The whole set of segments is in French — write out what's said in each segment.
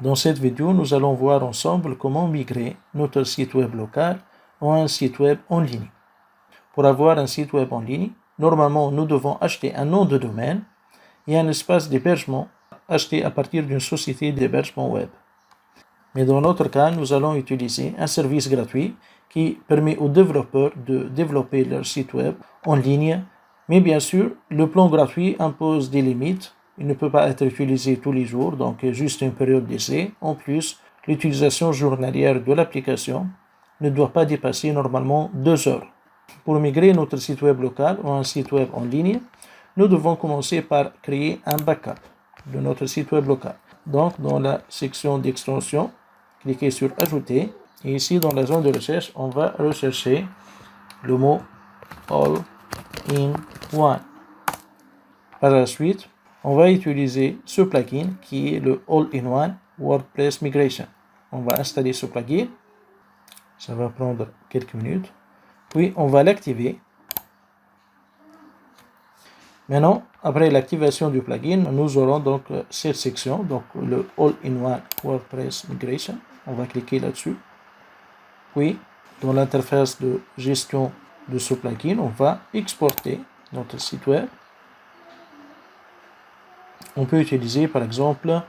Dans cette vidéo, nous allons voir ensemble comment migrer notre site web local à un site web en ligne. Pour avoir un site web en ligne, normalement, nous devons acheter un nom de domaine et un espace d'hébergement acheté à partir d'une société d'hébergement web. Mais dans notre cas, nous allons utiliser un service gratuit qui permet aux développeurs de développer leur site web en ligne. Mais bien sûr, le plan gratuit impose des limites. Il ne peut pas être utilisé tous les jours, donc juste une période d'essai. En plus, l'utilisation journalière de l'application ne doit pas dépasser normalement 2 heures. Pour migrer notre site web local ou un site web en ligne, nous devons commencer par créer un backup de notre site web local. Donc, dans la section d'extension, cliquez sur Ajouter. Et ici, dans la zone de recherche, on va rechercher le mot All-in-One. Par la suite, on va utiliser ce plugin qui est le All-in-One WordPress Migration. On va installer ce plugin. Ça va prendre quelques minutes. Puis, on va l'activer. Maintenant, après l'activation du plugin, nous aurons donc cette section, donc le All-in-One WordPress Migration. On va cliquer là-dessus. Puis, dans l'interface de gestion de ce plugin, on va exporter notre site web. On peut utiliser, par exemple,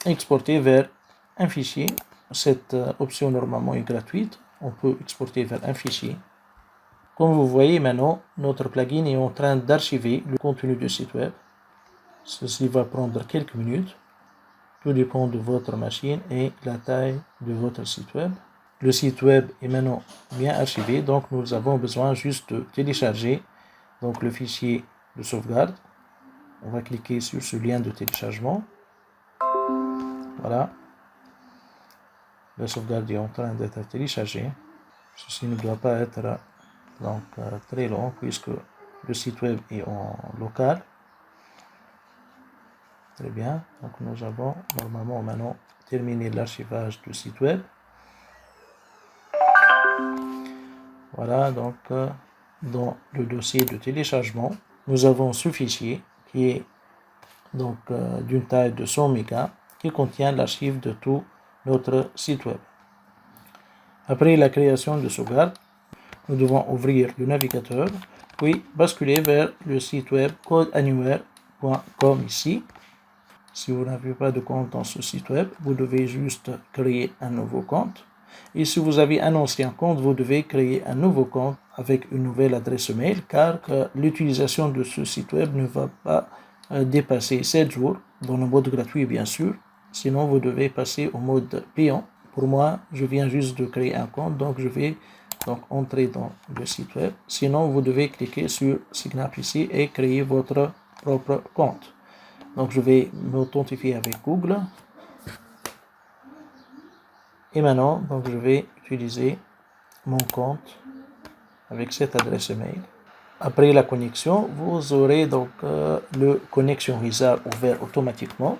exporter vers un fichier. Cette option, normalement, est gratuite. On peut exporter vers un fichier. Comme vous voyez maintenant, notre plugin est en train d'archiver le contenu du site web. Ceci va prendre quelques minutes. Tout dépend de votre machine et la taille de votre site web. Le site web est maintenant bien archivé, donc nous avons besoin juste de télécharger donc le fichier de sauvegarde. On va cliquer sur ce lien de téléchargement. Voilà. La sauvegarde est en train d'être téléchargée. Ceci ne doit pas être donc très long puisque le site web est en local. Très bien. Donc nous avons normalement maintenant terminé l'archivage du site web. Voilà, donc dans le dossier de téléchargement, nous avons ce fichier qui est donc d'une taille de 100 mégas qui contient l'archive de tout notre site web. Après la création de sauvegarde, nous devons ouvrir le navigateur, puis basculer vers le site web codeanywhere.com ici. Si vous n'avez pas de compte dans ce site web, vous devez juste créer un nouveau compte. Et si vous avez un ancien compte, vous devez créer un nouveau compte avec une nouvelle adresse mail, car l'utilisation de ce site web ne va pas dépasser 7 jours, dans le mode gratuit bien sûr. Sinon, vous devez passer au mode payant. Pour moi, je viens juste de créer un compte, donc je vais entrer dans le site web. Sinon, vous devez cliquer sur Sign Up ici et créer votre propre compte. Donc, je vais m'authentifier avec Google. Et maintenant, donc, je vais utiliser mon compte avec cette adresse email. Après la connexion, vous aurez donc le Connection Wizard ouvert automatiquement.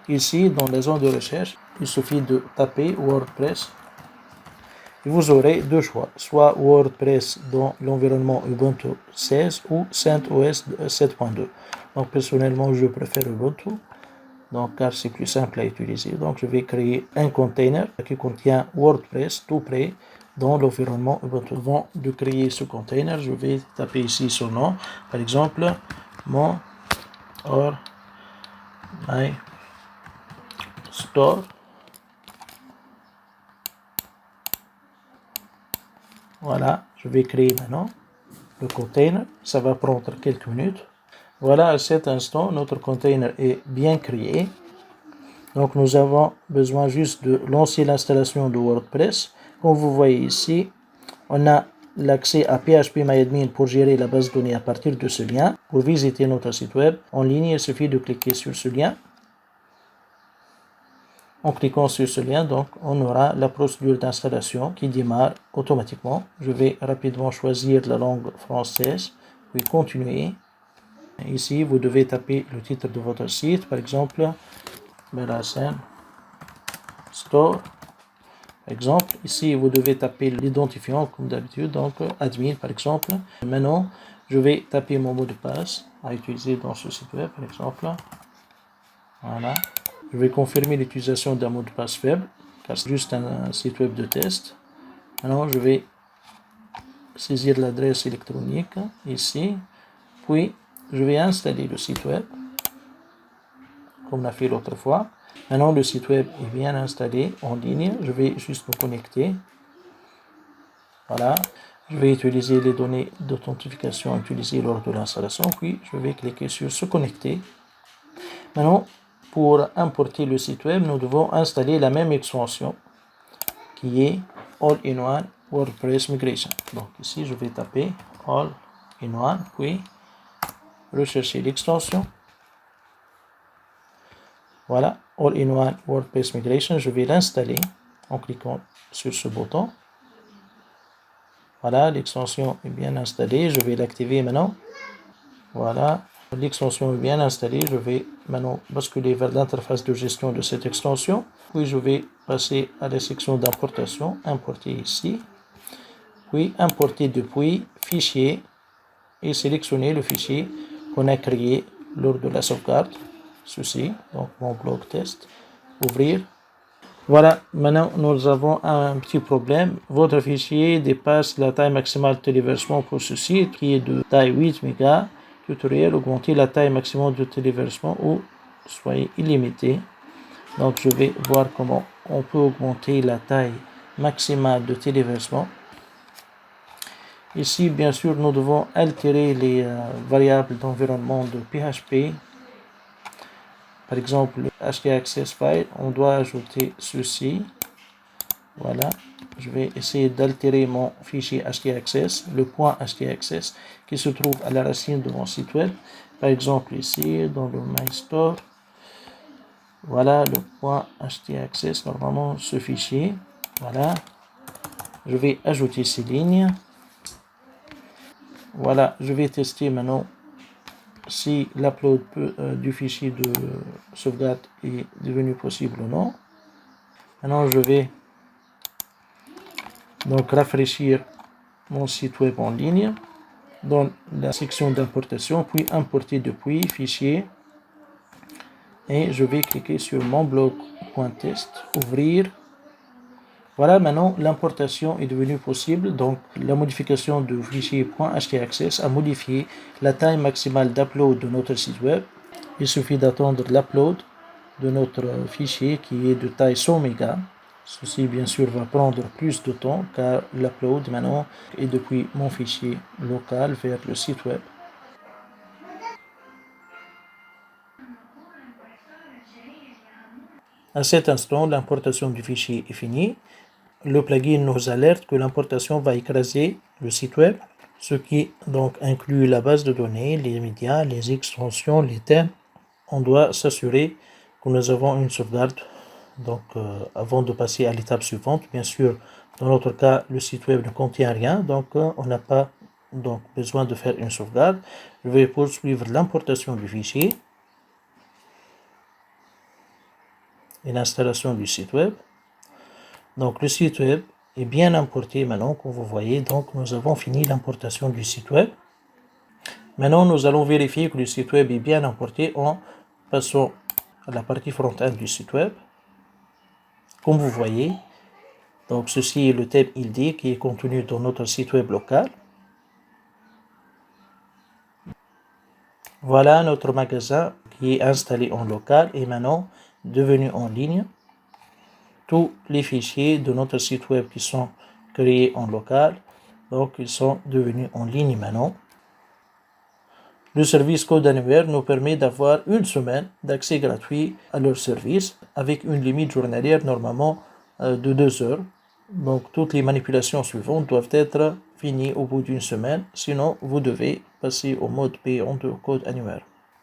Ici, dans la zone de recherche, il suffit de taper WordPress. Et vous aurez deux choix, soit WordPress dans l'environnement Ubuntu 16 ou CentOS 7.2. Donc personnellement, je préfère Ubuntu, donc car c'est plus simple à utiliser. Donc je vais créer un container qui contient WordPress tout prêt dans l'environnement Ubuntu. Avant de créer ce container, je vais taper ici son nom, par exemple mon or my store. Voilà, je vais créer maintenant le container. Ça va prendre quelques minutes. Voilà, à cet instant, notre container est bien créé. Donc, nous avons besoin juste de lancer l'installation de WordPress. Comme vous voyez ici, on a l'accès à PHPMyAdmin pour gérer la base de données à partir de ce lien. Pour visiter notre site web en ligne, il suffit de cliquer sur ce lien. En cliquant sur ce lien, donc, on aura la procédure d'installation qui démarre automatiquement. Je vais rapidement choisir la langue française, puis continuer. Ici, vous devez taper le titre de votre site, par exemple, Belhassen Store. Par exemple, ici, vous devez taper l'identifiant comme d'habitude, donc admin par exemple. Maintenant, je vais taper mon mot de passe à utiliser dans ce site web, par exemple. Voilà. Je vais confirmer l'utilisation d'un mot de passe faible, car c'est juste un site web de test. Maintenant, je vais saisir l'adresse électronique ici, puis je vais installer le site web, comme on a fait l'autre fois. Maintenant, le site web est bien installé en ligne. Je vais juste me connecter. Voilà. Je vais utiliser les données d'authentification utilisées lors de l'installation, puis je vais cliquer sur se connecter. Maintenant, pour importer le site web, nous devons installer la même extension qui est All-in-One WordPress Migration. Donc ici, je vais taper All-in-One, puis rechercher l'extension. Voilà, All-in-One WordPress Migration. Je vais l'installer en cliquant sur ce bouton. Voilà, l'extension est bien installée. Je vais l'activer maintenant. Voilà, l'extension est bien installée. Je vais maintenant basculer vers l'interface de gestion de cette extension. Puis je vais passer à la section d'importation, importer ici. Puis importer depuis fichier et sélectionner le fichier qu'on a créé lors de la sauvegarde. Ceci, donc mon blog test. Ouvrir. Voilà, maintenant nous avons un petit problème. Votre fichier dépasse la taille maximale de téléversement pour ce site qui est de taille 8 mégas. Tutoriel, augmenter la taille maximale de téléversement ou soyez illimité. Donc je vais voir comment on peut augmenter la taille maximale de téléversement. Ici, bien sûr, nous devons altérer les variables d'environnement de PHP. Par exemple, le htaccess file, on doit ajouter ceci. Voilà, je vais essayer d'altérer mon fichier htaccess, le point htaccess qui se trouve à la racine de mon site web. Par exemple, ici, dans le My Store, voilà le point htaccess, normalement ce fichier. Voilà, je vais ajouter ces lignes. Voilà, je vais tester maintenant si l'upload du fichier de sauvegarde est devenu possible ou non. Maintenant, je vais donc rafraîchir mon site web en ligne dans la section d'importation, puis importer depuis fichier. Et je vais cliquer sur mon blog.test, ouvrir. Voilà, maintenant l'importation est devenue possible. Donc la modification du fichier .htaccess a modifié la taille maximale d'upload de notre site web. Il suffit d'attendre l'upload de notre fichier qui est de taille 100 mégas. Ceci bien sûr va prendre plus de temps car l'upload maintenant est depuis mon fichier local vers le site web. À cet instant, l'importation du fichier est finie. Le plugin nous alerte que l'importation va écraser le site web, ce qui donc inclut la base de données, les médias, les extensions, les thèmes. On doit s'assurer que nous avons une sauvegarde donc avant de passer à l'étape suivante. Bien sûr, dans notre cas, le site web ne contient rien, donc on n'a pas donc besoin de faire une sauvegarde. Je vais poursuivre l'importation du fichier et l'installation du site web. Donc le site web est bien importé maintenant, comme vous voyez. Donc nous avons fini l'importation du site web. Maintenant nous allons vérifier que le site web est bien importé en passant à la partie front-end du site web. Comme vous voyez, donc ceci est le thème ID qui est contenu dans notre site web local. Voilà notre magasin qui est installé en local et maintenant devenu en ligne. Tous les fichiers de notre site web qui sont créés en local, donc ils sont devenus en ligne maintenant. Le service Code Anywhere nous permet d'avoir une semaine d'accès gratuit à leur service avec une limite journalière normalement de 2 heures. Donc toutes les manipulations suivantes doivent être finies au bout d'une semaine, sinon vous devez passer au mode payant de Code Anywhere.